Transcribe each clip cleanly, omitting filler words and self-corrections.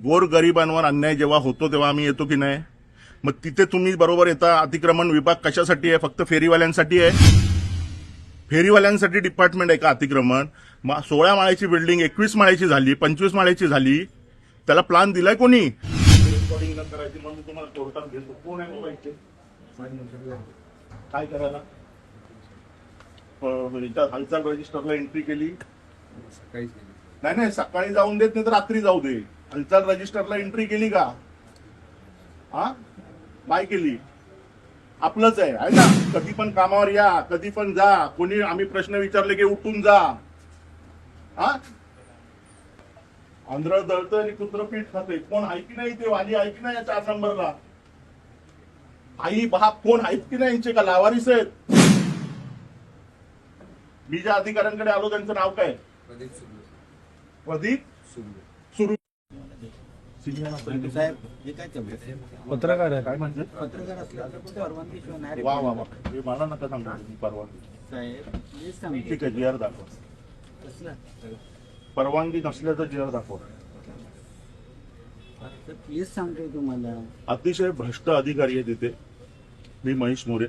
गोरगरिबांवर अन्याय जेव्हा होतो तेव्हा आम्ही येतो की नाही? मग तिथे तुम्ही बरोबर येता. अतिक्रमण विभाग कशासाठी आहे? फक्त फेरीवाल्यांसाठी आहे? फेरीवाल्यांसाठी डिपार्टमेंट आहे का अतिक्रमण? 16 माळ्याची बिल्डिंग 21 माळ्याची झाली, 25 माळ्याची झाली, त्याला प्लान दिलाय कोणी? रेकॉर्डिंग न करायची म्हणून तुम्हाला कोर्टात घेतो. कोण आहे मोबाईलचे? काय करायला? हालचाल रजिस्टरला एंट्री केली नाही, सकाळी जाऊन देत नाही तर रात्री जाऊ दे. हालचाल रजिस्टरला एंट्री केली का? हा, नाही केली. आपलंच आहे ना. कधी पण कामावर या, कधी पण जा. कोणी आम्ही प्रश्न विचारले की उठून जा. हा, आंध्र दळतं आणि कुत्र पीठ खाते. कोण आहे की नाही? ते वाली आहे की नाही? 4 नंबरला आई बाप कोण आहेत की नाही? यांचे का लावारिस आहेत? मी ज्या अधिकाऱ्यांकडे आलो त्यांचं नाव काय? प्रदीप सुरू. साहेब हे काय पत्रकार आहे. काय म्हणजे? पत्रकार असल्याचं परवानगी शिवाय नाही. वा वा वा, हे मला नका सांगा परवानगी. साहेब प्लीज सांग. ठीक आहे, जीआर दाखव. कसला परवानगी नसल्याचं जीआर दाखव. प्लीज सांगतोय तुम्हाला. अतिशय भ्रष्ट अधिकारी आहे तिथे. मी महेश मोरे,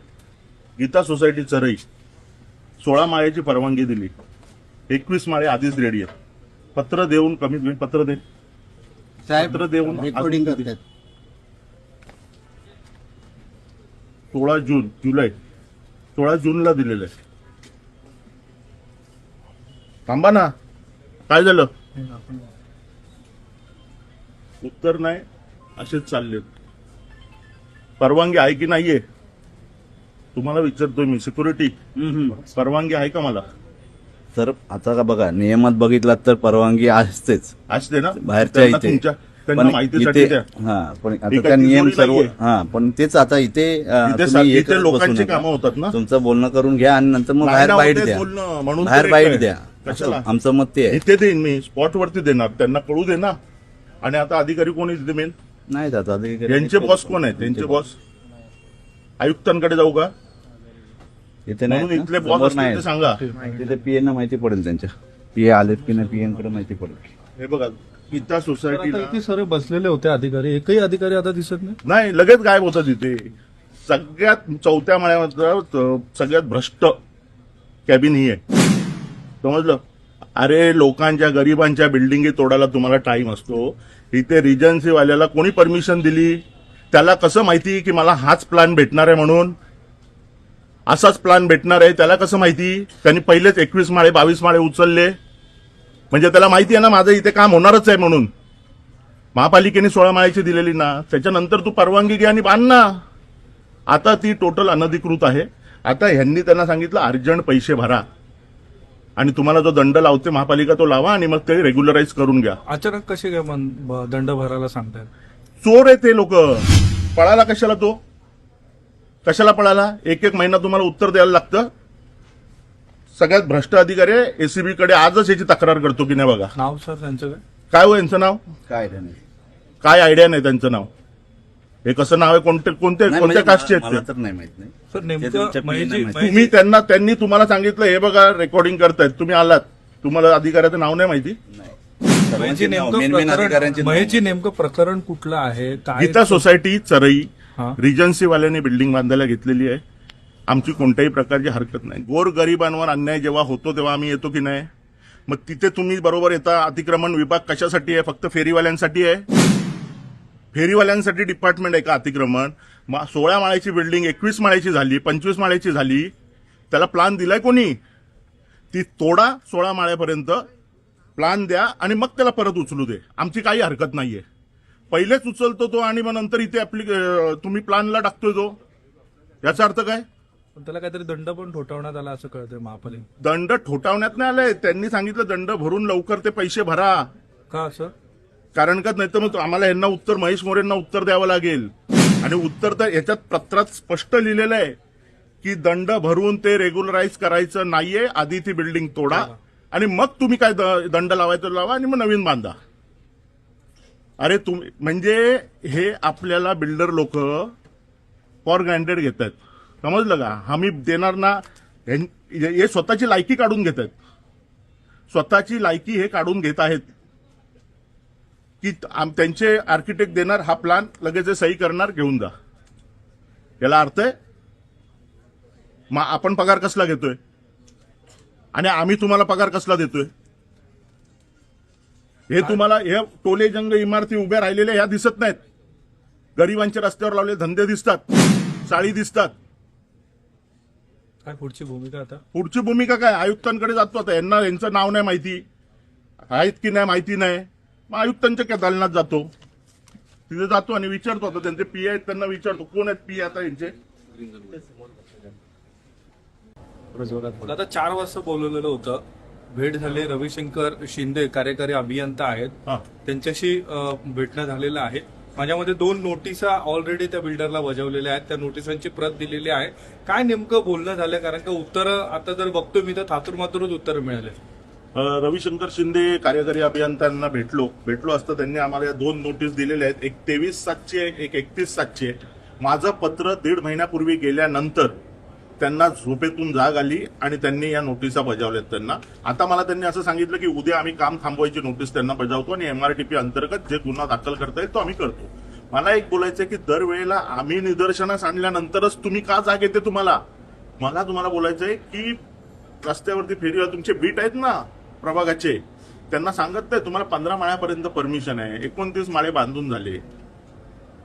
गीता सोसायटी चरई. 16 माळ्याची परवानगी दिली, 21 माळे आधीच रेडी आहेत. पत्र देऊन कमीत कमी पत्र दे. साहेब पत्र देऊन रेकॉर्डिंग करतात. 16 जूनला दिलेलं आहे. थांबा ना, काय झालं? उत्तर नाही, असेच चालले. परवानगी आहे की नाहीये तुम्हाला विचारतोय मी. सिक्युरिटी परवानगी आहे का मला? सर आता का बघा, नियमात बघितलात तर परवानगी असतेच असते ना बाहेरच्या त्यांना इथे. त्यांना पण माहितीसाठी इथे द्या. पण आता ही त्या काही नियम तिजोरी सर्व नाहीये. पण तेच आता इथे तुम्ही हे करत बसू लोकांची नका. कामं होतात ना. तुमचं बोलणं करून घ्या आणि नंतर मग नाही बाहेर ना, बाईट होते द्या. बोलणं, म्हणून बाहेर तरी बाईट काय? द्या. कशाला? आमचं मत ते आहे. इथे देईन मी, स्पॉट वरती देणार. त्यांना कळू दे ना. आणि आता अधिकारी कोण आहे मेन? नाही दादा यांचे बॉस कोण आहेत? त्यांचे बॉस आयुक्तांकडे जाऊ का? इथे नाही म्हणून ना? इथले बॉस समोर असतील नाही. ते सांगा. तिथे पीए ना माहिती पडेल. त्यांच्या पीए आलेत की नाही पीएम कडे माहिती पडेल. हे बघा, गीता आता सोसायटीला इथे सर्व बसलेले होते अधिकारी. एकही अधिकारी आता दिसत नाही. नाही, लगेच गायब होतं तिथे. सगळ्यात 4थ्या माळ्यावर सगळ्यात भ्रष्ट कॅबिन ही आहे. समजलं? अरे, लोकांच्या गरिबांच्या बिल्डिंगी तोडायला तुम्हाला टाइम असतो. इथे रिजन्सी वाल्याला कोणी परमिशन दिली? त्याला कसं माहिती की मला हाच प्लॅन भेटणार आहे म्हणून? असाच प्लॅन भेटणार आहे त्याला कसं माहिती? त्यांनी पहिलेच 21 माळे 22 माळे उचलले. म्हणजे त्याला माहिती आहे ना माझं इथे काम होणारच आहे म्हणून. महापालिकेने 16 माळ्याची दिलेली ना, त्याच्यानंतर तू परवानगी घे आणि बांध ना. आता ती टोटल अनधिकृत आहे. आता ह्यांनी त्यांना सांगितलं अर्जंट पैसे भरा आणि तुम्हाला जो दंड लावते महापालिका तो लावा आणि मग ते रेग्युलराईज करून घ्या. अचानक कसे काय दंड भरायला सांगतायत? चोर आहे ते लोक. पळाला कशाला तो? कशाला पळाला? एक महिना तुम्हाला उत्तर द्यायला लागतं. सगळ्यात भ्रष्ट अधिकारी एसीबी कडे आजच याची तक्रार करतो की नाही बघा. नाव सर त्यांचं काय? काय हो यांचं नाव? काय नाही. काय आयडिया नाही त्यांचं नाव. हे कसं नाव आहे? कोणत्या म्हणजे कास्टचे आहेत मला ते? तर नाही माहित नाही. सर ते नेमकं तुमच्या महेशजी- PA तुम्ही त्यांनी तुम्हाला सांगितलं हे बघा रेकॉर्डिंग करतायत, तुम्ही आलात, तुम्हाला अधिकाऱ्याचं नाव नाही माहिती? महेशजी नेमकं मेन अधिकाऱ्यांचे प्रकरण नाव. महेशजी नेमकं प्रकरण कुठलं आहे? काय गीता सोसायटी चरई हा. रिजन्सीवाल्याने बिल्डिंग बांधायला घेतलेली आहे. आमची कोणत्याही प्रकारची हरकत नाही. गोरगरिबांवर अन्याय जेव्हा होतो तेव्हा आम्ही येतो की नाही? मग तिथे तुम्ही बरोबर येता. अतिक्रमण विभाग कशासाठी आहे? फक्त फेरीवाल्यांसाठी आहे? फेरीवाल्यांसाठी डिपार्टमेंट आहे का अतिक्रमण? 16 माळ्याची बिल्डिंग 21 माळ्याची झाली, 25 माळ्याची झाली, त्याला प्लान दिलाय कोणी? ती तोडा 16 माळ्यापर्यंत, प्लान द्या आणि मग त्याला परत उचलू दे. आमची काही हरकत नाहीये. पहिलेच उचलतो तो आणि मग नंतर इथे तुम्ही प्लानला टाकतोय तो. याचा अर्थ काय? पण त्याला काहीतरी दंड पण ठोठावण्यात आला असं कळतंय महापालिका. दंड ठोठावण्यात नाही आलाय. त्यांनी सांगितलं दंड भरून लवकर ते पैसे भरा. का असं? कारण का नाही तर मग आम्हाला यांना उत्तर, महेश मोरेंना उत्तर द्यावं लागेल. आणि उत्तर तर याच्यात पत्रात स्पष्ट लिहिलेलं आहे की दंड भरून ते रेग्युलराईज करायचं नाहीये. आधी ती बिल्डिंग तोडा आणि मग तुम्ही काय दंड लावायचं लावा आणि मग नवीन बांधा. अरे तुम्ही म्हणजे हे आपल्याला बिल्डर लोक फॉर ग्रँटेड घेत आहेत. समजलं का? हमी देणार ना. हे स्वतःची लायकी काढून घेत आहेत. स्वतःची लायकी हे काढून घेत आहेत. की त्यांचे आर्किटेक्ट देणार हा प्लॅन, लगेच हे सही करणार, घेऊन जा. याला अर्थ आहे? मग आपण पगार कसला घेतोय आणि आम्ही तुम्हाला पगार कसला देतोय? हे तुम्हाला हे टोले जंग इमारती उभ्या राहिलेल्या ह्या दिसत नाहीत. गरिबांच्या रस्त्यावर लावलेले धंदे दिसतात, साळी दिसतात. काय पुढची भूमिका आता? पुढची भूमिका काय? आयुक्तांकडे जातो आता. यांना यांचं नाव नाही माहिती, आहेत की नाही माहिती नाही. मग आयुक्तांच्या काय दालनात जातो, तिथे जातो आणि विचारतो. आता त्यांचे पी आहेत, त्यांना विचारतो कोण आहेत पी आता यांचे. आता 4 वाजता बोलवलेलं होतं, भेट झाली. रविशंकर शिंदे कार्यकारी अभियंता आहेत, हा. त्यांच्याशी भेटणं झालेलं आहे. माझ्यामध्ये 2 नोटिसा ऑलरेडी त्या बिल्डरला बजावलेल्या आहेत. त्या नोटिसांची प्रत दिलेली आहे. काय नेमकं बोलणं झालं? कारण का उत्तर आता जर बघतो मी तर थातूरमातूरच उत्तर मिळाले. रविशंकर शिंदे कार्यकारी अभियंत्यांना भेटलो असतं. त्यांनी आम्हाला या 2 नोटीस दिलेल्या आहेत. एक 23/7ची आहे, एक 31/7ची आहे. माझं पत्र 1.5 महिन्यापूर्वी गेल्यानंतर त्यांना झोपेतून जाग आली आणि त्यांनी या नोटिसा बजावल्यात त्यांना. आता मला त्यांनी असं सांगितलं की उद्या आम्ही काम थांबवायची नोटीस त्यांना बजावतो आणि MRTP अंतर्गत जे गुन्हा दाखल करता येईल तो आम्ही करतो. मला एक बोलायचं की दरवेळेला आम्ही निदर्शनास आणल्यानंतरच तुम्ही का जाग येते तुम्हाला? मला तुम्हाला बोलायचंय की रस्त्यावरती फेरीला तुमचे बीट आहेत ना प्रभागाचे, त्यांना सांगत नाही तुम्हाला 15 माळ्यापर्यंत परमिशन आहे, 29 माळे बांधून झाले,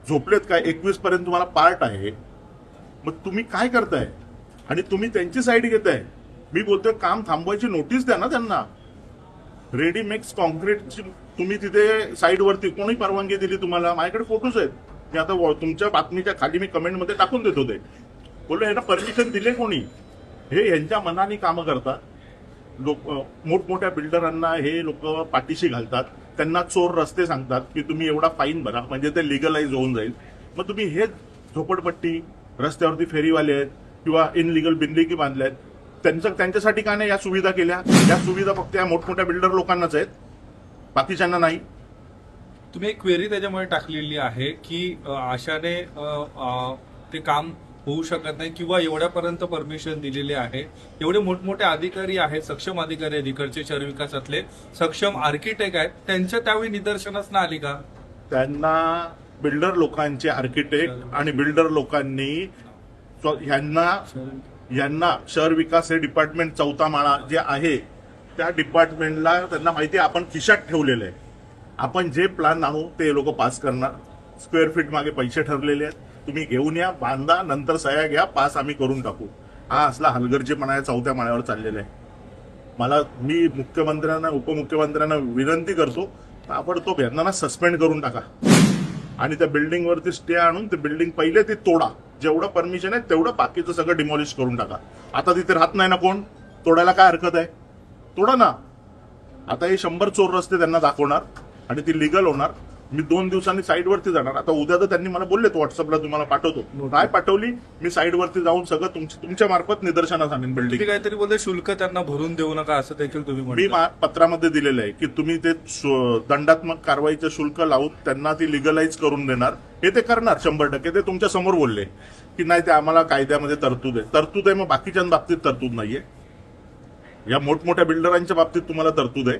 झोपलेत काय, 21 पर्यंत तुम्हाला पार्ट आहे. मग तुम्ही काय करताय? आणि तुम्ही त्यांची साईड घेताय. मी बोलतोय काम थांबवायची नोटीस द्या ना त्यांना. रेडीमिक्स कॉन्क्रीटची तुम्ही तिथे साईडवरती कोणी परवानगी दिली तुम्हाला? माझ्याकडे फोटोज आहेत. मी आता तुमच्या बातमीच्या खाली मी कमेंटमध्ये टाकून देतो ते. बोललो यांना परमिशन दिले कोणी? हे यांच्या मनाने कामं करतात. लोक मोठमोठ्या बिल्डरांना हे लोक पाठीशी घालतात. त्यांना चोर रस्ते सांगतात की तुम्ही एवढा फाईन भरा म्हणजे ते लिगलाइज होऊन जाईल. मग तुम्ही हे झोपडपट्टी, रस्त्यावरती फेरीवाले आहेत किंवा इनलिगल बिल्डिंगी बांधल्या आहेत, त्यांच्यासाठी का नाही या सुविधा केल्या? या सुविधा फक्त या मोठमोठ्या बिल्डर लोकांनाच आहेत, बाकीच्यांना नाही. तुम्ही एक क्वेरी त्याच्यामुळे टाकलेली आहे की आशाने ते काम होऊ शकत नाही किंवा एवढ्यापर्यंत परमिशन दिलेले आहे. एवढे मोठमोठे अधिकारी आहेत, सक्षम अधिकारी आहेत इकडचे शहर विकासातले, सक्षम आर्किटेक्ट आहेत, त्यांच्या त्यावेळी निदर्शनास ना आली का? त्यांना बिल्डर लोकांचे आर्किटेक्ट आणि बिल्डर लोकांनी यांना शहर विकास हे डिपार्टमेंट 4था माळा जे आहे त्या डिपार्टमेंटला त्यांना माहिती आहे आपण खिशात ठेवलेलं आहे. आपण जे प्लॅन आणू ते लोक पास करणार. स्क्वेअर फीट मागे पैसे ठरलेले आहेत, तुम्ही घेऊन या, बांधा, नंतर सह्या घ्या, पास आम्ही करून टाकू. हा असला हलगर्जीपणा 4थ्या माळ्यावर चाललेला आहे. मी मुख्यमंत्र्यांना उपमुख्यमंत्र्यांना विनंती करतो, ताबडतोब यांना सस्पेंड करून टाका आणि त्या बिल्डिंगवरती स्टे आणून ते बिल्डिंग पहिले ते तोडा. जेवढं परमिशन आहे तेवढं बाकीचं सगळं डिमॉलिश करून टाका. आता तिथे राहत नाही ना कोण, तोडायला काय हरकत आहे? तोडा ना. आता हे 100 चोर रस्ते त्यांना दाखवणार आणि ती लिगल होणार. मी 2 दिवसांनी साईडवरती जाणार. आता उद्या तर त्यांनी मला बोलले व्हॉट्सअपला तुम्हाला पाठवतो. काय पाठवली? मी साईडवरती जाऊन सगळं तुमच्या मार्फत निदर्शनास आणेन बिल्डिंग. तुम्ही काहीतरी बोलते शुल्क त्यांना भरून देऊ नका असं देखील तुम्ही मी म्हणता. पत्रामध्ये दिलेलं आहे की तुम्ही ते दंडात्मक कारवाईचं शुल्क लावून त्यांना ती लिगलाइज करून देणार. हे ते करणार 100%. ते तुमच्या समोर बोलले की नाही ते आम्हाला कायद्यामध्ये तरतूद आहे. मग बाकीच्या बाबतीत तरतूद नाहीये. या मोठमोठ्या बिल्डरांच्या बाबतीत तुम्हाला तरतूद आहे.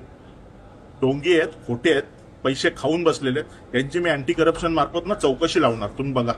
डोंगी आहेत, खोटे आहेत, पैसे खाऊन बसलेले आहेत. यांची मी अँटी करप्शन मार्फत चौकशी लावणार. तुम्ही बघा.